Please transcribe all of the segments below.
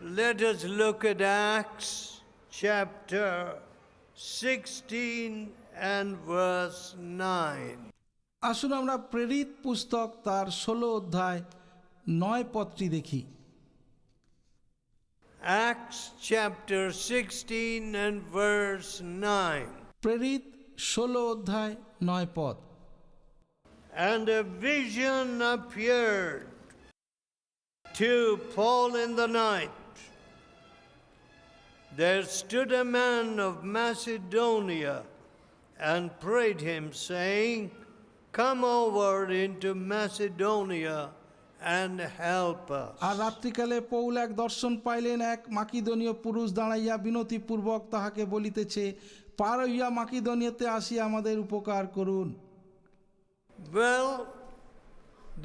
Let us look at Acts chapter 16 and verse 9. আসুন আমরা প্রেরিত পুস্তক তার 16 অধ্যায় 9 পদটি দেখি। Acts chapter 16 and verse 9. প্রেরিত 16 অধ্যায় 9 পদ। And a vision appeared to Paul in the night. There stood a man of Macedonia and prayed him, saying, Come over into Macedonia and help us. আর রাত্রিকালে পৌল এক দর্শন পাইলেন, এক মাকিদনীয় পুরুষ দাঁড়াইয়া বিনতিপূর্বক তাহাকে বলিতেছে, পার হইয়া মাকিদনিয়াতে আসিয়া আমাদের উপকার করুন। Well,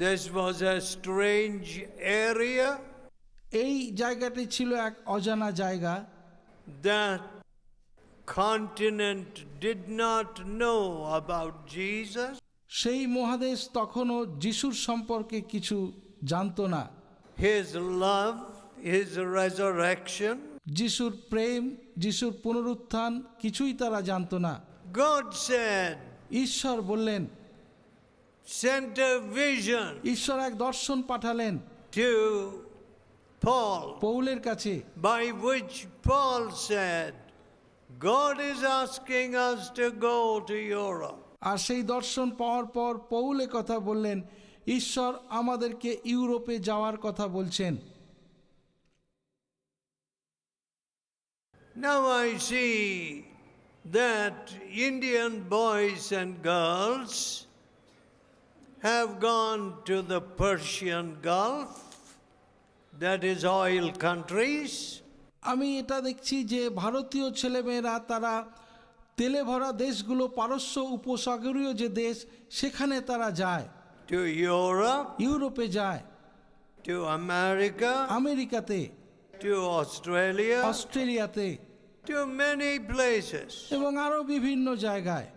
this was a strange area এই জায়গাটি ছিল এক অজানা জায়গা। that continent did not know about Jesus. সেই মহাদেশ তখনও যিশুর সম্পর্কে কিছু জানত না। His love, His resurrection. যিশুর প্রেম, যিশুর পুনরুত্থান কিছুই তারা জানত না। God said, ঈশ্বর বললেন, sent a vision ঈশ্বর এক দর্শন পাঠালেন to Paul, পৌলের কাছে, by which Paul said, God is asking us to go to Europe. আর সেই দর্শন পাওয়ার পর পৌল কথা বললেন, ঈশ্বর আমাদেরকে ইউরোপে যাওয়ার কথা বলছেন। Now I see that Indian boys and girls have gone to the Persian Gulf, that is oil countries. আমি এটা দেখছি যে ভারতীয় ছেলেমেয়েরা তারা তেলে ভরা দেশগুলো, পারস্য উপসাগরীয় যে দেশ, সেখানে তারা যায়, To Europe, ইউরোপে যায়, to America, আমেরিকাতে, to Australia, অস্ট্রেলিয়াতে to many places. এবং আরও বিভিন্ন জায়গায়।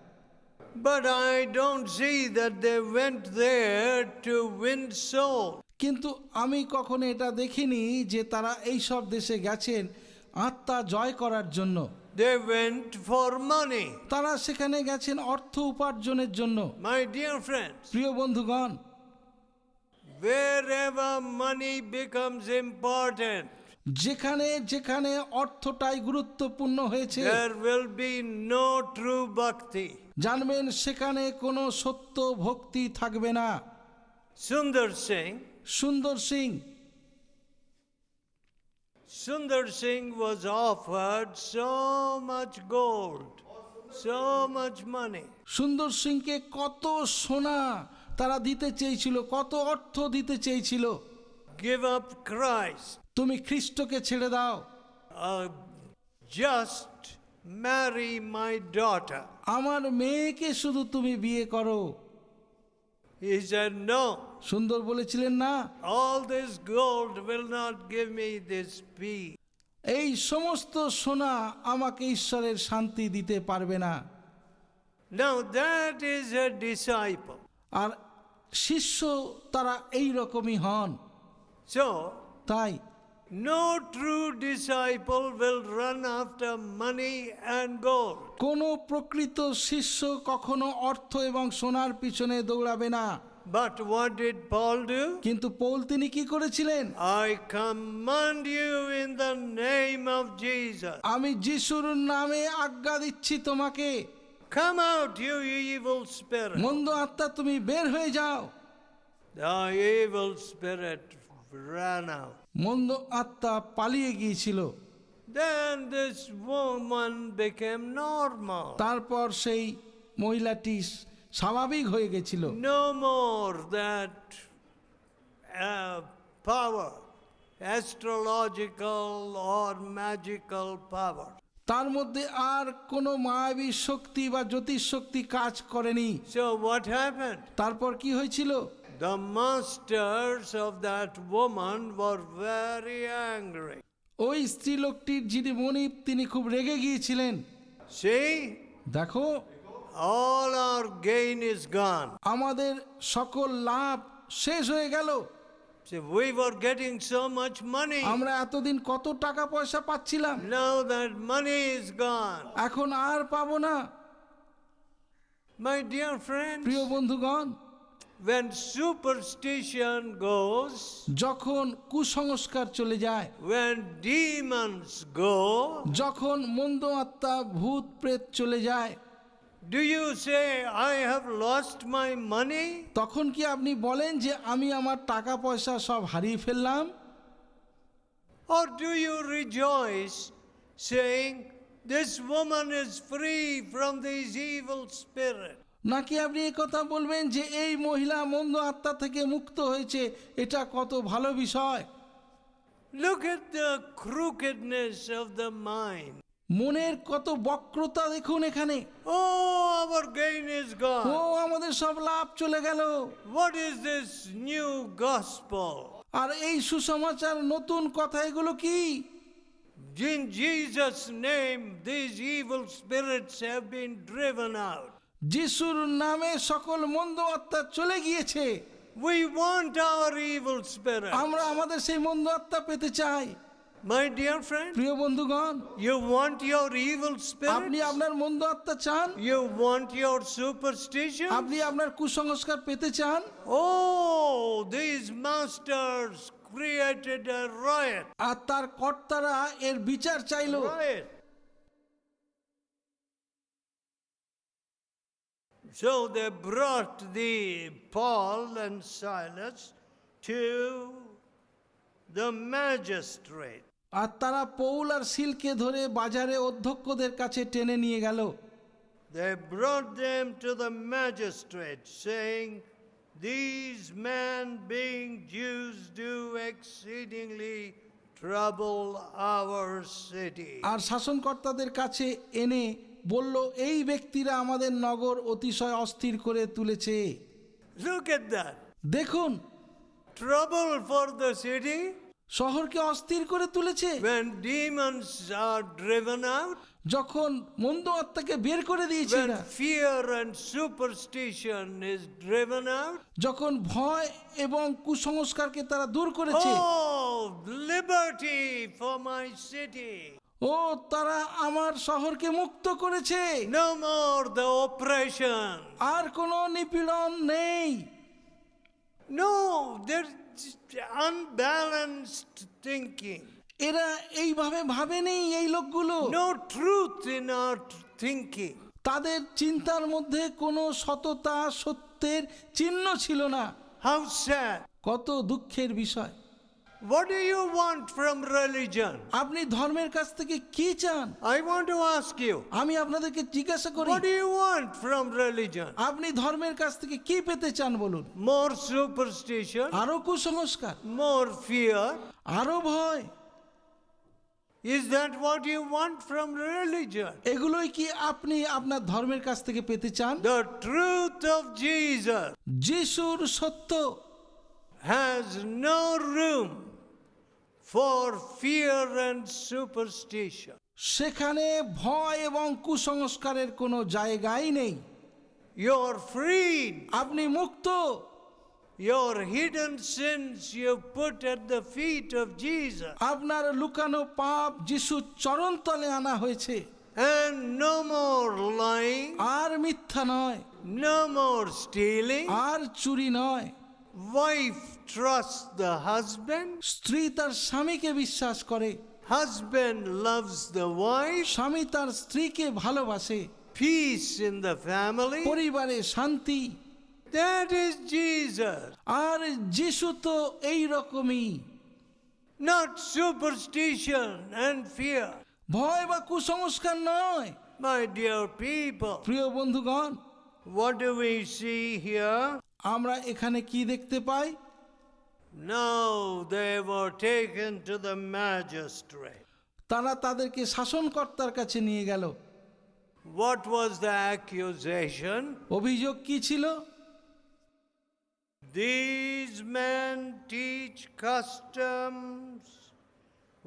But I don't see that they went there to win souls. কিন্তু আমি কখনো এটা দেখিনি যে তারা এই সব দেশে গেছেন আত্মা জয় করার জন্য। They went for money. তারা সেখানে গেছেন অর্থ উপার্জনের জন্য। My dear friends, প্রিয় বন্ধুগণ, wherever money becomes important, যেখানে যেখানে অর্থটাই গুরুত্বপূর্ণ হয়েছে, there will be no true bhakti. জানবেন সেখানে কোনো সত্য ভক্তি থাকবে না। Sundar Singh was offered so much gold, so much money. সুন্দর সিংকে কত সোনা তারা দিতে চেয়েছিল, কত অর্থ দিতে চেয়েছিল। Give up Christ. তুমি খ্রিস্টকে ছেড়ে দাও, Just marry my daughter. আমার মেয়েকে শুধু তুমি বিয়ে করো। He said, no, সুন্দর বলেছিলেন, না, all this gold will not give me this peace. এই সমস্ত সোনা আমাকে ঈশ্বরের শান্তি দিতে পারবে না। Now that is a disciple. আর শিষ্য তারা এই রকমই হন। So, তাই no true disciple will run after money and gold. কোনো প্রকৃত শিষ্য কখনো অর্থ এবং সোনার পিছনে দৌড়াবে না। But what did Paul do? কিন্তু পৌল তিনি কি করেছিলেন? I command you in the name of Jesus. আমি যিশুর নামে আজ্ঞা দিচ্ছি তোমাকে, Come out, you evil spirit. মন্দ আত্মা তুমি বের হয়ে যাও। The evil spirit ran out. মন্দ আত্মা পালিয়ে গিয়েছিল। Then this woman became normal. তারপর সেই মহিলাটি স্বাভাবিক হয়ে গেছিল। No more that power, astrological or magical power. তার মধ্যে আর কোনো মায়াবী শক্তি বা জ্যোতিষ শক্তি কাজ করেনি। So what happened? তারপর কি হয়েছিল? The masters of that woman were very angry. ওই স্ত্রী লোকটির যিনি মনিব তিনি খুব রেগে গিয়েছিলেন। See, দেখো, all our gain is gone. আমাদের সকল লাভ শেষ হয়ে গেল। See, we were getting so much money. আমরা এতদিন কত টাকা পয়সা পাচ্ছিলাম, Now that money is gone. এখন আর পাবো না। My dear friends, প্রিয় বন্ধুগণ, when superstition goes, যখন কুসংস্কার চলে যায়, when demons go, যখন মন্দ আত্মা ভূত প্রেত চলে যায়, do you say, I have lost my money? তখন কি আপনি বলেন যে আমি আমার টাকা পয়সা সব হারিয়ে ফেললাম? Or do you rejoice, saying, this woman is free from these evil spirits? নাকি আপনি এই কথা বলবেন যে এই মহিলা মন্দ আত্মা থেকে মুক্ত হয়েছে, এটা কত ভালো বিষয়। Look at the crookedness of the mind. মনের কত বক্রতা দেখুন এখানে। Oh, our gain is O gone. আমাদের সব লাভ চলে গেল। What is this new gospel? আর এই সুসমাচার নতুন কথা এগুলো কি? In Jesus' name, these evil spirits have been driven out. যিশুর নামে সকল মন্দ আত্মা চলে গিয়েছে। We want our evil spirits. আমরা আমাদের সেই মন্দ আত্মা পেতে চাই। My dear friend, প্রিয় বন্ধুগণ, you want your evil আপনি spirits? আপনার মন্দ আত্মা চান? You want your superstition? আপনি আপনার কুসংস্কার পেতে চান? Oh, these masters created a riot. আর তার কর্তারা এর বিচার চাইল। Riot. So they brought the Paul and Silas to the magistrate. আর তারা পৌল আর সিলকে ধরে বাজারে অধ্যক্ষদের কাছে টেনে নিয়ে গেল। They brought them to the magistrate, saying, these men, being Jews, do exceedingly trouble our city. আর শাসনকর্তাদের কাছে এনে বলল, এই ব্যক্তিরা আমাদের নগর অতিশয় অস্থির করে তুলেছে। Look at that. দেখুন, Trouble for the city শহরকে অস্থির করে তুলেছে। when demons are driven out, যখন মন্দ আত্মাকে বের করে দিয়েছে when এরা, fear and superstition is driven out. যখন ভয় এবং কুসংস্কারকে তারা দূর করেছে। Oh, liberty for my city. ও তারা আমার শহরকে মুক্ত করেছে। No more the oppression. আর কোনো নিপীড়ন নেই। No, there's unbalanced thinking. এরা এইভাবে ভাবেনি এই লোকগুলো। No truth in our thinking. তাদের চিন্তার মধ্যে কোনো সততা সত্যের চিহ্ন ছিল না। How sad. কত দুঃখের বিষয়। What do you want from religion? আপনি ধর্মের কাছ থেকে কি চান? I want to ask you. আমি আপনাদেরকে জিজ্ঞাসা করি, What do you want from religion? আপনি ধর্মের কাছ থেকে কি পেতে চান বলুন? More superstition? আরো কুসংস্কার, More fear? আরো ভয়? Is that what you want from religion? এগুলোই কি আপনি আপনার ধর্মের কাছ থেকে পেতে চান? The truth of Jesus যিশুর সত্য has no room for fear and superstition. সেখানে ভয় এবং কুসংস্কারের কোনো জায়গাই নেই। You're freed. আপনি মুক্ত। Your hidden sins you put at the feet of Jesus. আপনার লুকানো পাপ যিশুর চরণতলে আনা হয়েছে। And no more lying, আর মিথ্যা নয়, no more stealing. আর চুরি নয়। Wife trusts the husband, স্ত্রী তার স্বামীকে বিশ্বাস করে, husband loves the wife, স্বামী তার স্ত্রীকে ভালোবাসে, peace in the family. পরিবারে শান্তি। That is Jesus, আর যিশু তো এই রকমই। not superstition and fear. ভয় বা কুসংস্কার নয়। My dear people, প্রিয় বন্ধুগণ, what do we see here? আমরা এখানে কি দেখতে পাই? Now they were taken to the magistrate. তারা তাদেরকে শাসনকর্তার কাছে নিয়ে গেল। What was the accusation? অভিযোগ কি ছিল? These men teach customs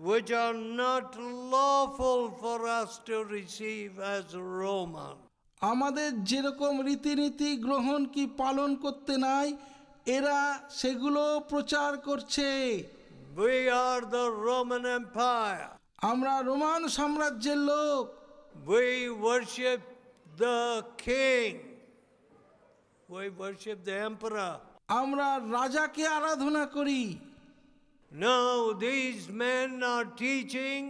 which are not lawful for us to receive as Roman. আমাদের যেরকম রীতিনীতি গ্রহণ কি পালন করতে নাই, এরা সেগুলো প্রচার করছে। We are the Roman Empire. আমরা রোমান সাম্রাজ্যের লোক, We worship the king. We worship the emperor. আমরা রাজাকে আরাধনা করি। Now these men are teaching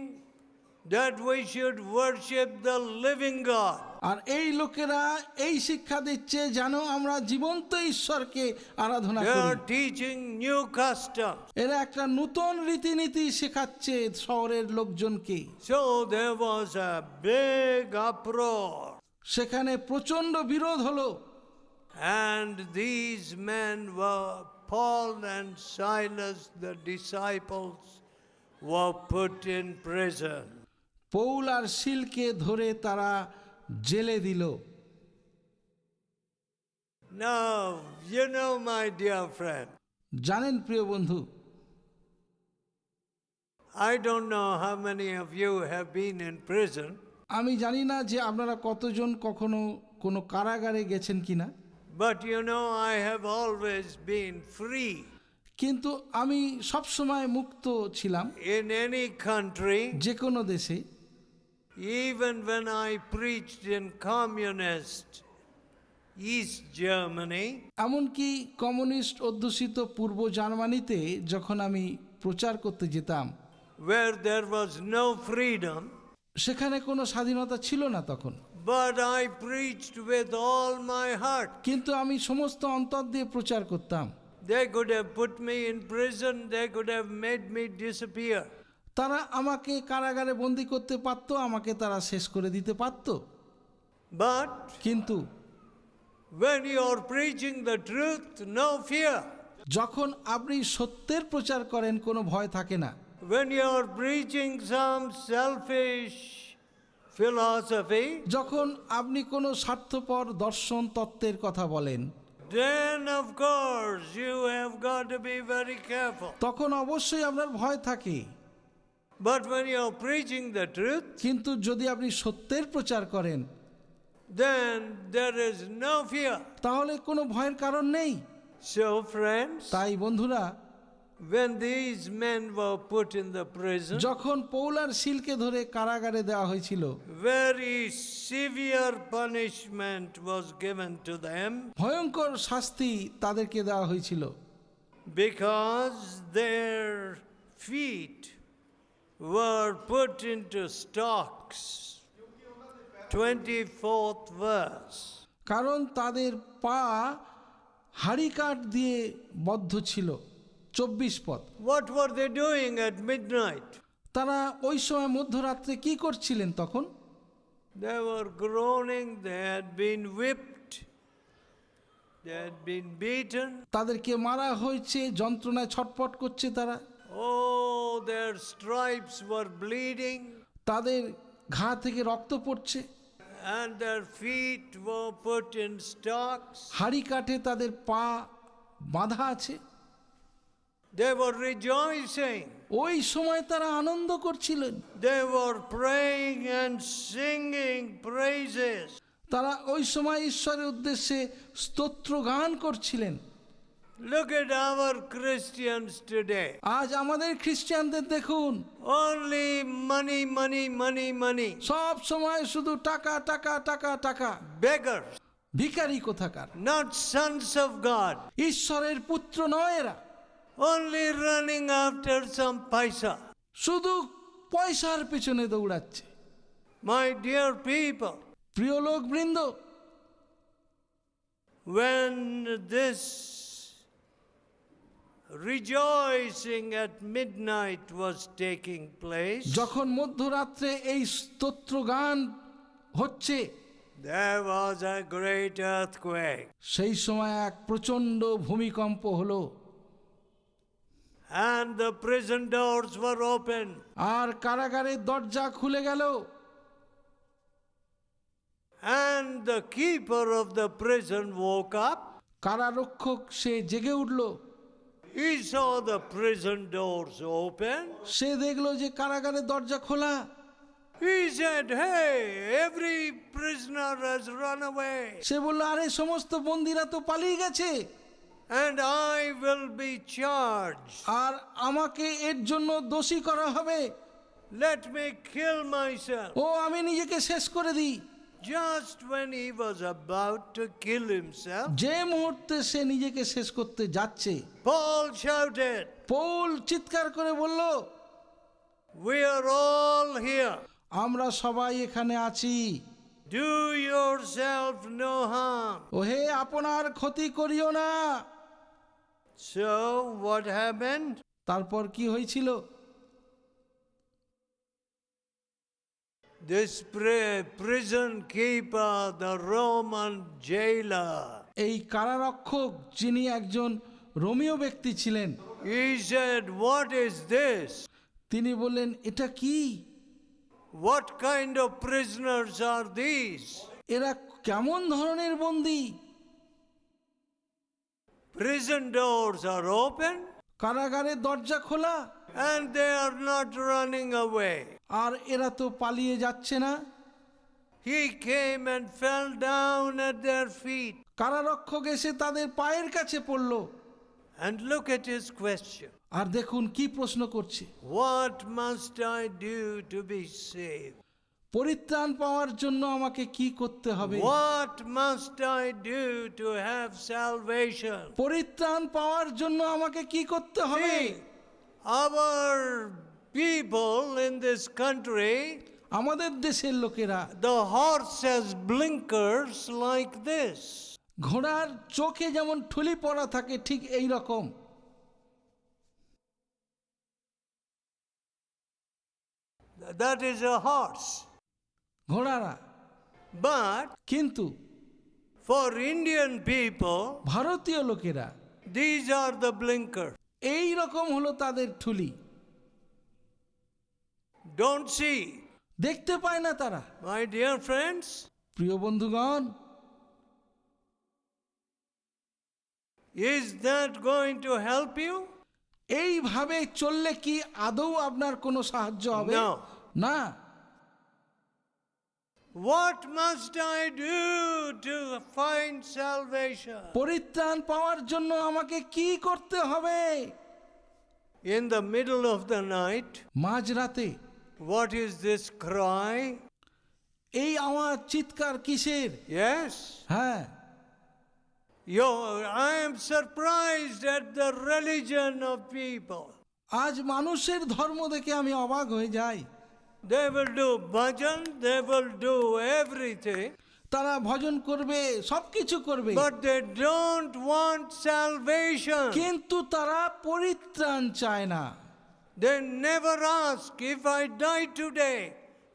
that we should worship the living God. আর এই লোকেরা এই শিক্ষা দিচ্ছে যেন আমরা জীবন্ত ঈশ্বরকে আরাধনা They are করি। teaching new customs. এরা একটা নতুন রীতিনীতি শেখাচ্ছে শহরের লোকজনকে। So there was a big uproar. সেখানে প্রচন্ড বিরোধ হলো। And these men were, Paul and Silas, the disciples, were put in prison. Paul আর শিলকে ধরে তারা জেলে দিল। Now, you know, my dear friend, জানেন প্রিয় বন্ধু, I don't know how many of you have been in prison, আমি জানি না যে আপনারা কতজন কখনো কোনো কারাগারে গেছেন কিনা, but you know, I have always been free. কিন্তু আমি সবসময় মুক্ত ছিলাম In any country, যে কোনো দেশে। even when I preached in communist East Germany, এমনকি কমিউনিস্ট অধ্যুষিত পূর্ব জার্মানিতে যখন আমি প্রচার করতে যেতাম, where there was no freedom, সেখানে কোনো স্বাধীনতা ছিল না তখন, but I preached with all my heart. কিন্তু আমি সমস্ত অন্তর দিয়ে প্রচার করতাম। They could have put me in prison, they could have made me disappear. তারা আমাকে কারাগারে বন্দি করতে পারতো, আমাকে তারা শেষ করে দিতে পারতো, But কিন্তু when you are preaching the truth, no fear. যখন আপনি সত্যের প্রচার করেন কোনো ভয় থাকে না। When you are preaching some selfish philosophy, যখন আপনি কোনো স্বার্থপর দর্শন তত্ত্বের কথা বলেন, then of course you have got to be very careful. তখন অবশ্যই আপনার ভয় থাকে। But when you are preaching the truth, কিন্তু যদি আপনি সত্যের প্রচার করেন, then there is no fear. তাহলে কোনো ভয়ের কারণ নেই। So friends, তাই বন্ধুরা, when these men were put in the prison, যখন পৌল আর শিলকে ধরে কারাগারে দেওয়া হয়েছিল, very severe punishment was given to them ভয়ঙ্কর শাস্তি তাদেরকে দেওয়া হয়েছিল, because their feet were put into stocks. 24th verse. কারণ তাদের পা হাড়িকাঠ দিয়ে বদ্ধ ছিল। 24 পদ। What were they doing at midnight? তারা ওই সময় মধ্যরাত্রে কি করছিলেন তখন? They were groaning, they had been whipped, they had been beaten. তাদেরকে মারা হয়েছে, যন্ত্রণায় ছটফট করছে তারা। Oh, their stripes were bleeding, তাদের ঘা থেকে রক্ত পড়ছে, and their feet were put in stocks. হাড়িকাঠে তাদের পা বাঁধা আছে। They were rejoicing. ওই সময় তারা আনন্দ করছিলেন, They were praying and singing praises. তারা ওই সময় ঈশ্বরের উদ্দেশ্যে স্তোত্র গান করছিলেন। Look at our Christians today. আজ আমাদের খ্রিস্টানদের দেখুন, Only money, money, money, money. সব সময় শুধু টাকা টাকা টাকা টাকা। Beggars, ভিখারি কোথাকার, not sons of God. ঈশ্বরের পুত্র নয় এরা। Only running after some paisa. শুধু পয়সার পেছনে দৌড়াচ্ছে। My dear people, প্রিয় লোক বৃন্দ, when this rejoicing at midnight was taking place, যখন মধ্যরাত্রে এই স্তোত্র গান হচ্ছে, there was a great earthquake, সেই সময় এক প্রচণ্ড ভূমিকম্প হলো, and the prison doors were open. আর কারাগারের দরজা খুলে গেল। And the keeper of the prison woke up. কারারক্ষক সে জেগে উঠল। He saw the prison doors open. সে দেখলো যে কারাগারের দরজা খোলা। He said, "Hey, every prisoner has run away." সে বলল, আরে সমস্ত বন্দীরা তো পালিয়ে গেছে। and I will be charged. আর আমাকে এর জন্য দোষী করা হবে। Let me kill myself. ও আমি নিজেকে শেষ করে দিই। Just when he was about to kill himself, যে মুহূর্তে সে নিজেকে শেষ করতে যাচ্ছে, Paul shouted, পৌল চিৎকার করে বলল, "We are all here. আমরা সবাই এখানে আছি, Do yourself no harm." ওহে আপনার ক্ষতি করিও না। So what happened? তারপর কি হয়েছিল? This prison keeper, the Roman jailer, এই কারারক্ষক যিনি একজন রোমীয় ব্যক্তি ছিলেন, he said, "What is this? তিনি বললেন, এটা কি? What kind of prisoners are these? এরা কেমন ধরনের বন্দী? Prison doors are open কারাগারের দরজা খোলা, and they are not running away." আর এরা তো পালিয়ে যাচ্ছে না। He came and fell down at their feet. কারারক্ষক এসে তাদের পায়ের কাছে পড়ল, And look at his question. আর দেখুন কি প্রশ্ন করছে, What must I do to be saved? পরিত্রাণ পাওয়ার জন্য আমাকে কি করতে হবে? What must I do to have salvation? পরিত্রাণ পাওয়ার জন্য আমাকে কি করতে হবে? See, our people in this country, আমাদের দেশের লোকেরা the horse has blinkers like this. ঘোড়ার চোখে যেমন ঠুলি পরা থাকে ঠিক এই রকম। That is a horse. ঘোড়ারা, But কিন্তু for Indian people, ভারতীয় লোকেরা these are the blinkers. এই রকম হলো তাদের ঠুলি, Don't see. দেখতে পায় না তারা। My dear friends, প্রিয় বন্ধুগণ, is that going to help you? এইভাবে চললে কি আদৌ আপনার কোনো সাহায্য হবে? No. না। What must I do to find salvation? পরিত্রাণ পাওয়ার জন্য আমাকে কি করতে হবে? In the middle of the night, মাঝরাতে what is this cry? এই আওয়াজ, চিৎকার কিসের? Yes. হ্যাঁ, I am surprised at the religion of people. আজ মানুষের ধর্ম দেখে আমি অবাক হয়ে যাই। They will do bhajan, they will do everything, তারা ভজন করবে, সবকিছু করবে, but they don't want salvation. কিন্তু তারা পরিত্রাণ চায় না। They never ask, if I die today,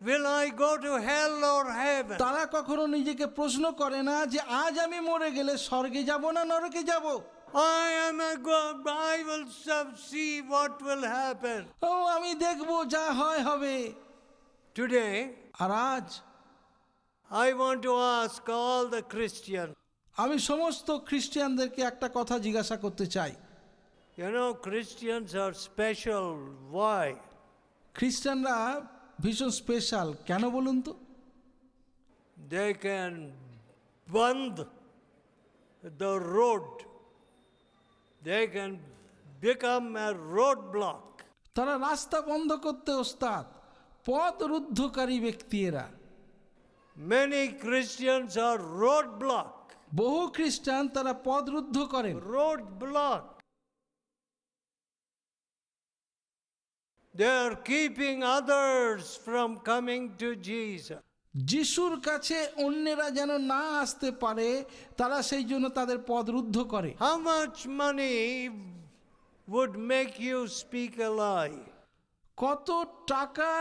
will I go to hell or heaven? তারা কখনো নিজেকে প্রশ্ন করে না যে আজ আমি মরে গেলে স্বর্গে যাব না নরকে যাব। I am a God, I will see what will happen. ও আমি দেখব, যা হয় হবে। Today, আর আজ I want to ask all the Christians. আমি সমস্ত খ্রিস্টানদেরকে একটা কথা জিজ্ঞাসা করতে চাই। You know, Christians are special. Why? খ্রিস্টানরা ভীষণ স্পেশাল কেন বলুন তো? They can band the road. They can become a roadblock. তারা রাস্তা বন্ধ করতে ওস্তাদ, পথ রুদ্ধকারী ব্যক্তি এরা। Many Christians are roadblock. বহু খ্রিস্টান তারা পথ রুদ্ধ করেন। Roadblock. They are keeping others from coming to Jesus. যিশুর কাছে অন্যেরা যেন না আসতে পারে, তারা সেই জন্য তাদের পথ রুদ্ধ করে। How much money would make you speak a lie? কত টাকা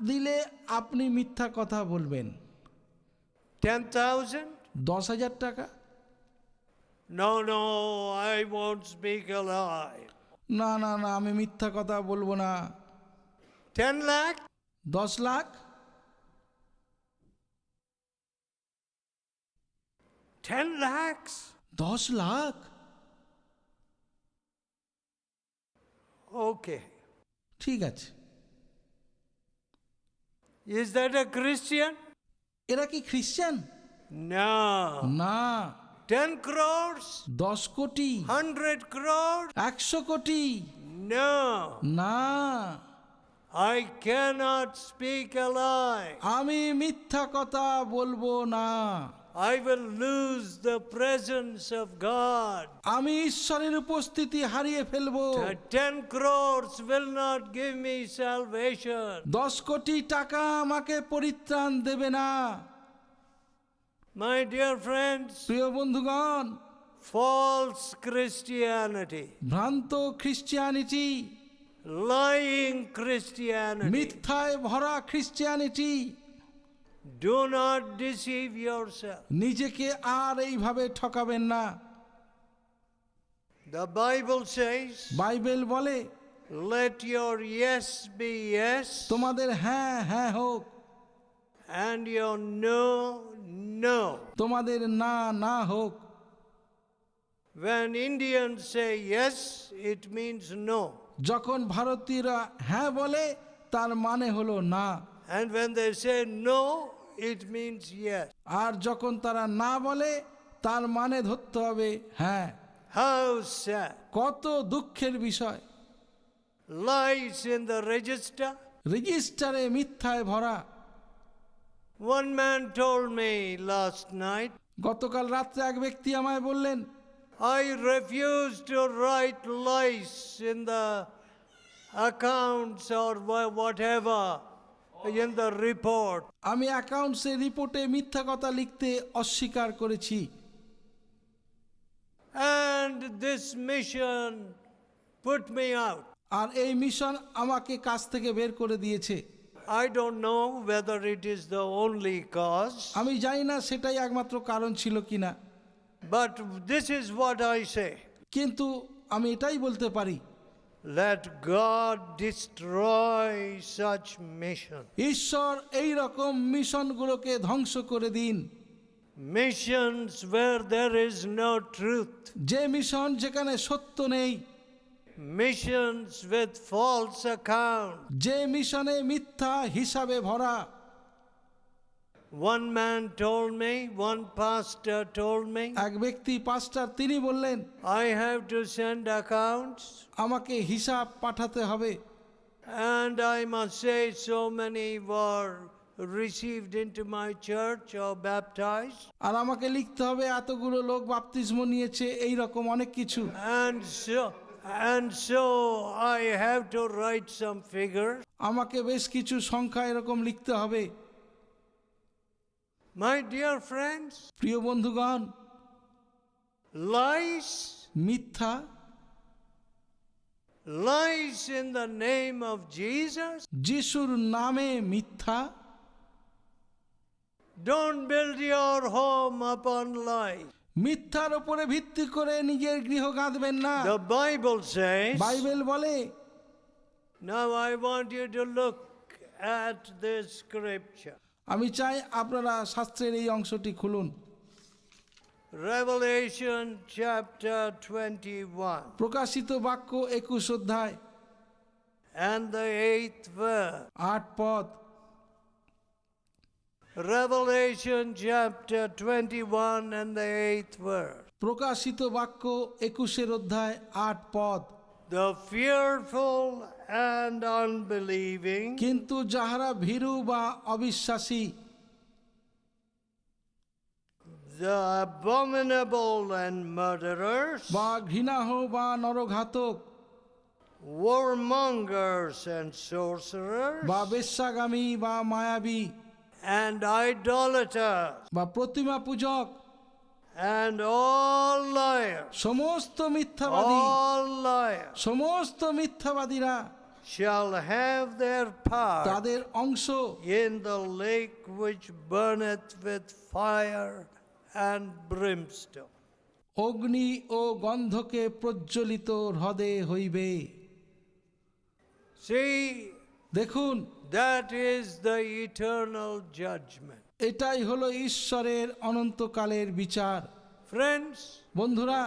দিলে আপনি মিথ্যা কথা বলবেন? 10,000? 10,000 টাকা? No, I won't speak a lie. না না না, আমি মিথ্যা কথা বলবো না। 10 lakh? 10 lakh? 10 lakhs? 10 lakh? Okay. ঠিক আছে। Is that a Christian? এরা কি খ্রিস্টান? No. না। 10 crores? 10 কোটি, 100 crores? 100 কোটি? No, না, I cannot speak a lie. আমি মিথ্যা কথা বলবো না। I will lose the presence of God. আমি ঈশ্বরের উপস্থিতি হারিয়ে ফেলবো। 10 crores will not give me salvation. 10 কোটি টাকা আমাকে পরিত্রাণ দেবে না। My dear friends, প্রিয় বন্ধুগণ, false Christianity, ভ্রান্ত খ্রিস্টিয়ানিটি, lying Christianity, মিথ্যায় ভরা Christianity, do not deceive yourself. নিজেকে আর এইভাবে ঠকাবেন না। The Bible says, বাইবেল বলে, let your yes be yes তোমাদের হ্যাঁ হ্যাঁ হোক, and your no, no. তোমাদের না না হোক। When Indians say yes, it means no. যখন ভারতীয়রা হ্যাঁ বলে তার মানে হলো না, And when they say no, it means yes. আর যখন তারা না বলে তার মানে ধরতে হবে হ্যাঁ। How sad. কত দুঃখের বিষয়। Lies in the register. রেজিস্টারে মিথ্যায় ভরা। One man told me last night, গতকাল রাত্রে এক ব্যক্তি আমায় বললেন, I refuse to write lies in the accounts or whatever in the report. আমি অ্যাকাউন্টসের রিপোর্টে মিথ্যা কথা লিখতে অস্বীকার করেছি। And this mission put me out. আর এই মিশন আমাকে কাজ থেকে বের করে দিয়েছে। I don't know whether it is the only cause, আমি জানি না সেটাই একমাত্র কারণ ছিল কিনা, but this is what I say. কিন্তু আমি এটাই বলতে পারি, Let God destroy such mission. ঈশ্বর এই রকম মিশনগুলোকে ধ্বংস করে দিন। Missions where there is no truth. যে মিশন যেখানে সত্য নেই, Missions with false account. যে মিশনে মিথ্যা হিসাবে ভরা। One man told me, one pastor told me, এক ব্যক্তি পাস্টার তিনি বললেন, I have to send accounts আমাকে হিসাব পাঠাতে হবে, and I must say so many were received into my church or baptized, আর আমাকে লিখতে হবে এতগুলো লোক বাপ্তিস্ম নিয়েছে, এই রকম অনেক কিছু। and so I have to write some figures. আমাকে বেশ কিছু সংখ্যা এরকম লিখতে হবে। My dear friends, প্রিয় বন্ধুগণ, lies, মিথ্যা, lies in the name of Jesus. যিশুর নামে মিথ্যা। Don't build your home upon lies. মিথ্যার উপরে ভিত্তি করে নিজের গৃহ গাঁথবেন না। The Bible says, বাইবেল বলে, now I want you to look at this scripture. আমি চাই আপনারা শাস্ত্রের এই অংশটি খুলুন। Revelation chapter 21 প্রকাশিত বাক্য 21 অধ্যায় and the 8th verse. 8 পদ। Revelation chapter 21 and the 8th verse. প্রকাশিত বাক্য 21 অধ্যায় 8 পদ। The fearful and unbelieving, কিন্তু যাহারা ভীরু বা অবিশ্বাসী, the abominable and murderers, বা ঘৃণাহ বা নরঘাতক, warmongers and sorcerers, বা বেশ্যাগামী বা মায়াবী, and idolaters, বা প্রতিমা পূজক, and all liars, সমস্ত মিথ্যাবাদী, all liars সমস্ত মিথ্যাবাদীরা shall have their part তাদের অংশ in the lake which burneth with fire and brimstone. অগ্নি ও গন্ধকে প্রজ্বলিত হ্রদে হইবে। See, দেখুন, that is the eternal judgment. এটাই হলো ঈশ্বরের অনন্তকালের বিচার। Friends, বন্ধুরা,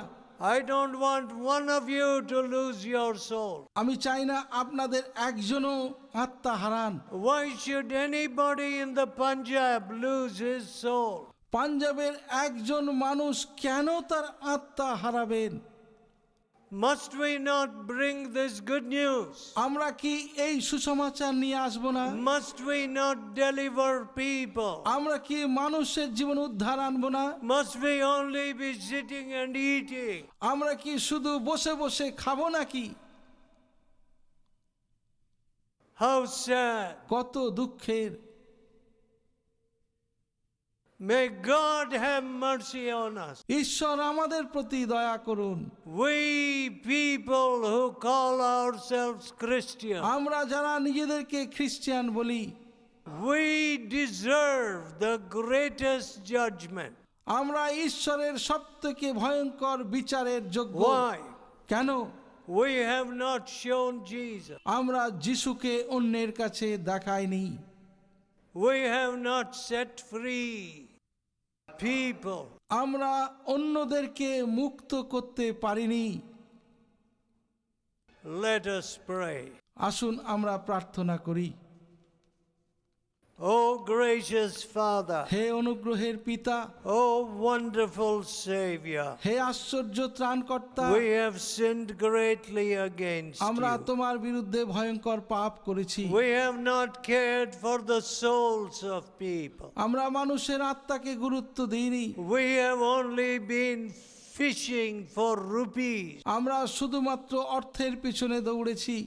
I don't want one of you to lose your soul. আমি চাই না আপনাদের একজনও আত্মা হারান। Why should anybody in the Punjab lose his soul? পাঞ্জাবের একজন মানুষ কেন তার আত্মা হারাবেন? Must we not bring this good news? আমরা কি এই সুসমাচার নিয়ে আসব না? Must we not deliver people? আমরা কি মানুষের জীবন উদ্ধার আনব না? Must we only be sitting and eating? আমরা কি শুধু বসে বসে খাবো নাকি? How sad. কত দুঃখের! May God have mercy on us. ঈশ্বর আমাদের প্রতি দয়া করুন। We people who call ourselves Christians, আমরা যারা নিজেদেরকে খ্রিস্টান বলি, we deserve the greatest judgment. আমরা ঈশ্বরের সবথেকে ভয়ঙ্কর বিচারের যোগ্য। Why? কেন? We have not shown Jesus. আমরা যিশুকে অন্যের কাছে দেখাইনি। We have not set free people. আমরা অন্যদেরকে মুক্ত করতে পারিনি। Let us pray. আসুন আমরা প্রার্থনা করি। Oh gracious Father, হে অনুগ্রহের পিতা, oh wonderful Savior, হে আশ্চর্য ত্রাণকর্তা, we have sinned greatly against আমরা you. তোমার বিরুদ্ধে ভয়ঙ্কর পাপ করেছি। We have not cared for the souls of people. আমরা মানুষের আত্মাকে গুরুত্ব দিইনি। We have only been fishing for rupees. আমরা শুধুমাত্র অর্থের পিছনে দৌড়েছি।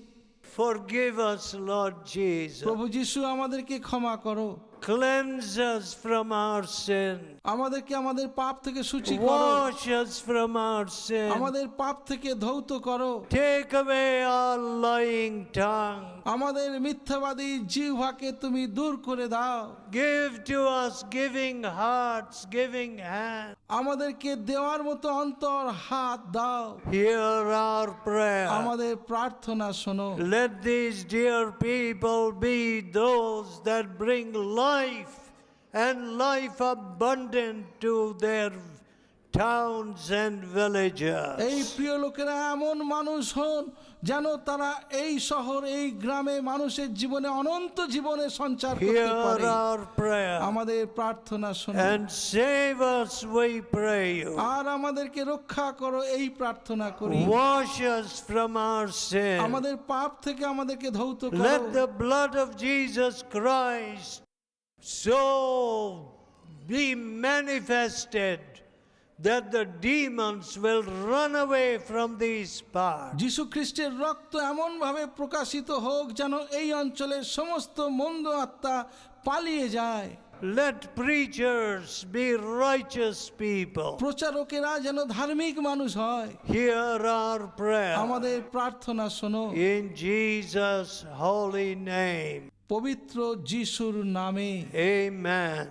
Forgive us, Lord Jesus. প্রভু যিশু, আমাদেরকে ক্ষমা করো। Cleanse us from our sin. আমাদেরকে আমাদের পাপ থেকে শুচি করো। Wash us from our sin. আমাদের পাপ থেকে ধৌত করো। Take away our lying tongue. আমাদের মিথ্যাবাদী জিহ্বাকে তুমি দূর করে দাও। Give to us giving hearts, giving hands. আমাদেরকে দেওয়ার মতো অন্তর, হাত দাও। Hear our prayer. আমাদের প্রার্থনা শোনো। Let these dear people be those that bring life and life abundant to their towns and villages. এই প্রিয় লোকেরা এমন মানুষ হন যেন তারা এই শহর, এই গ্রামে মানুষের জীবনে অনন্ত জীবনে সঞ্চার করতে Hear পারে। our prayer আমাদের প্রার্থনা শোনো and save us, we pray you. আর আমাদেরকে রক্ষা করো, এই প্রার্থনা করি। Wash us from our sin. আমাদের পাপ থেকে আমাদেরকে ধৌত করো। Let the blood of Jesus Christ so be manifested that the demons will run away from these parts. যীশু খ্রিস্টের রক্ত এমন ভাবে প্রকাশিত হোক যেন এই অঞ্চলের সমস্ত মন্দ আত্মা পালিয়ে যায়। Let preachers be righteous people. প্রচারকেরা যেন ধার্মিক মানুষ হয়। Hear our prayer. আমাদের প্রার্থনা শোনো In Jesus' holy name. পবিত্র যিশুর নামে। Amen.